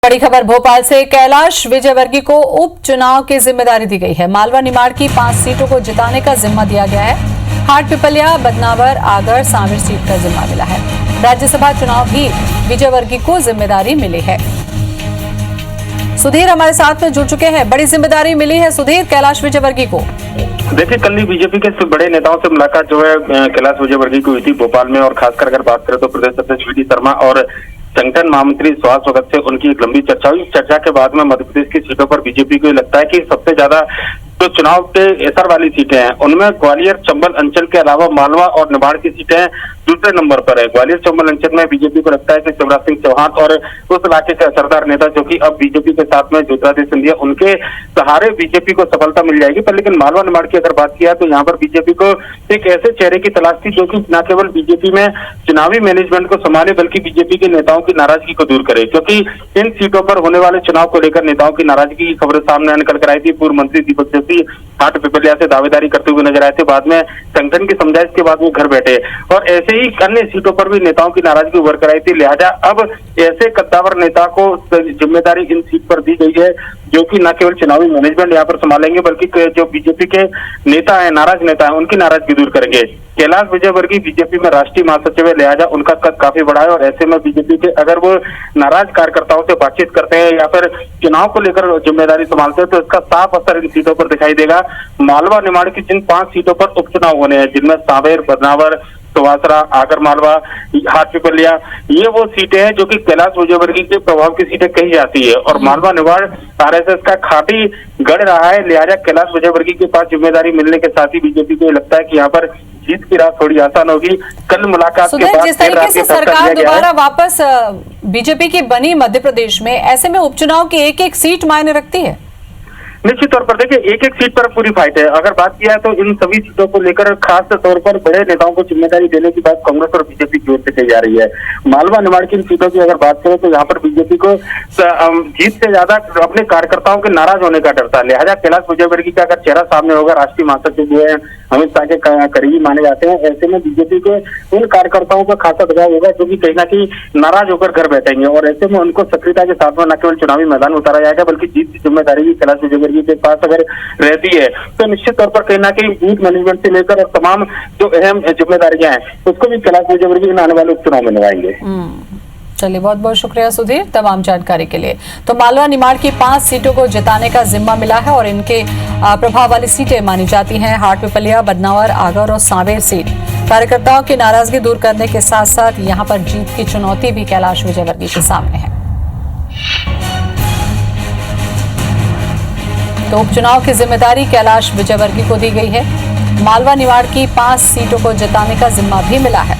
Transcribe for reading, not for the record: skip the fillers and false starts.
बड़ी खबर भोपाल से। कैलाश विजयवर्गीय को उपचुनाव की जिम्मेदारी दी गई है। मालवा निमाड़ की 5 सीटों को जिताने का जिम्मा दिया गया है। हाट पिपलिया, बदनावर, आगर, सांवेर सीट का जिम्मा मिला है। राज्यसभा चुनाव भी विजयवर्गीय को जिम्मेदारी मिली है। सुधीर हमारे साथ में जुड़ चुके हैं। बड़ी जिम्मेदारी मिली है सुधीर कैलाश विजयवर्गीय को। देखिए, कल ही बीजेपी के बड़े नेताओं से मुलाकात जो है कैलाश विजयवर्गीय की हुई थी भोपाल में, और खासकर अगर बात करें तो प्रदेश अध्यक्ष वी डी शर्मा और संगठन महामंत्री सुहास भगत से उनकी एक लंबी चर्चा हुई। इस चर्चा के बाद में मध्य प्रदेश की सीटों पर बीजेपी को लगता है कि सबसे ज्यादा जो चुनाव के असर वाली सीटें हैं उनमें ग्वालियर चंबल अंचल के अलावा मालवा और निमाड़ की सीटें दूसरे नंबर पर है। ग्वालियर चंबल अंचल में बीजेपी को लगता है कि शिवराज सिंह चौहान और उस इलाके के असरदार नेता जो कि अब बीजेपी के साथ में ज्योतिरादित्य सिंधिया, उनके सहारे बीजेपी को सफलता मिल जाएगी। पर लेकिन मालवा निमाड़ की अगर बात किया तो यहाँ पर बीजेपी को एक ऐसे चेहरे की तलाश थी जो कि न केवल बीजेपी में चुनावी मैनेजमेंट को संभाले बल्कि बीजेपी के नेताओं की नाराजगी को दूर करे, क्योंकि इन सीटों पर होने वाले चुनाव को लेकर नेताओं की नाराजगी की खबरें सामने निकल कर आई थी। पूर्व मंत्री दीपक जोशी हाट पिपलिया से दावेदारी करते हुए नजर आए थे। बाद में संगठन की समझाइश के बाद वो घर बैठे, और ऐसे ही अन्य सीटों पर भी नेताओं की नाराजगी उभर कर आई थी। लिहाजा अब ऐसे कद्दावर नेता को जिम्मेदारी इन सीट पर दी गई है जो कि न केवल चुनावी मैनेजमेंट यहाँ पर संभालेंगे बल्कि जो बीजेपी के नेता है, नाराज नेता है, उनकी नाराजगी दूर करेंगे। कैलाश विजयवर्गीय बीजेपी में राष्ट्रीय महासचिव है, लिहाजा उनका कद काफी बड़ा है, और ऐसे में बीजेपी के अगर वो नाराज कार्यकर्ताओं से बातचीत करते हैं या फिर चुनाव को लेकर जिम्मेदारी संभालते हैं तो इसका साफ असर इन सीटों पर दिखाई देगा। मालवा निमाड़ की जिन 5 सीटों पर उपचुनाव होने हैं, जिनमें सांवेर, बदनावर, सुवासरा, आगर मालवा, हाट पिपलिया, ये वो सीटें हैं जो कि कैलाश विजयवर्गीय के प्रभाव की सीटें कही जाती है, और मालवा निमाड़ आरएसएस का खाटी गढ़ रहा है। लिहाजा कैलाश विजयवर्गीय के पास जिम्मेदारी मिलने के साथ ही बीजेपी को लगता है कि यहाँ पर जीत की राह थोड़ी आसान होगी। कल मुलाकात के बाद जिस तरीके से सरकार दोबारा वापस बीजेपी की बनी मध्य प्रदेश में, ऐसे में उपचुनाव की एक सीट मायने रखती है। निश्चित तौर पर देखिए, एक सीट पर पूरी फाइट है। अगर बात किया तो इन सभी सीटों को लेकर खास तौर पर बड़े नेताओं को जिम्मेदारी देने की बात कांग्रेस और बीजेपी की ओर से कही जा रही है। मालवा निमाड़ की इन सीटों की अगर बात करें तो यहाँ पर बीजेपी को जीत से ज्यादा अपने कार्यकर्ताओं के नाराज होने का डर था। लिहाजा कैलाश विजयवर्गीय का अगर चेहरा सामने होगा, राष्ट्रीय महासचिव जो है अमित शाह के करीबी माने जाते हैं, ऐसे में बीजेपी के उन कार्यकर्ताओं पर खासा दबाव होगा जो कि कहीं ना कहीं नाराज होकर घर बैठेंगे, और ऐसे में उनको सक्रियता के साथ में न केवल चुनावी मैदान में उतारा जाएगा बल्कि जीत की जिम्मेदारी भी कैलाश विजयवर्गीय के पास अगर रहती है तो निश्चित तौर पर कहीं ना कहीं बूथ मैनेजमेंट से लेकर और तमाम जो अहम जिम्मेदारियां हैं उसको भी कैलाश विजयवर्गीय आने वाले उपचुनाव में निभाएंगे। चलिए, बहुत बहुत शुक्रिया सुधीर तमाम जानकारी के लिए। तो मालवा निमाड़ की 5 सीटों को जिताने का जिम्मा मिला है और इनके प्रभाव वाली सीटें मानी जाती हैं हाट पिपलिया, बदनावर, आगर और सांवेर सीट। कार्यकर्ताओं की नाराजगी दूर करने के साथ साथ यहाँ पर जीत की चुनौती भी कैलाश विजयवर्गीय के सामने है। तो उपचुनाव की जिम्मेदारी कैलाश विजयवर्गीय को दी गई है। मालवा निमाड़ की 5 सीटों को जिताने का जिम्मा भी मिला है।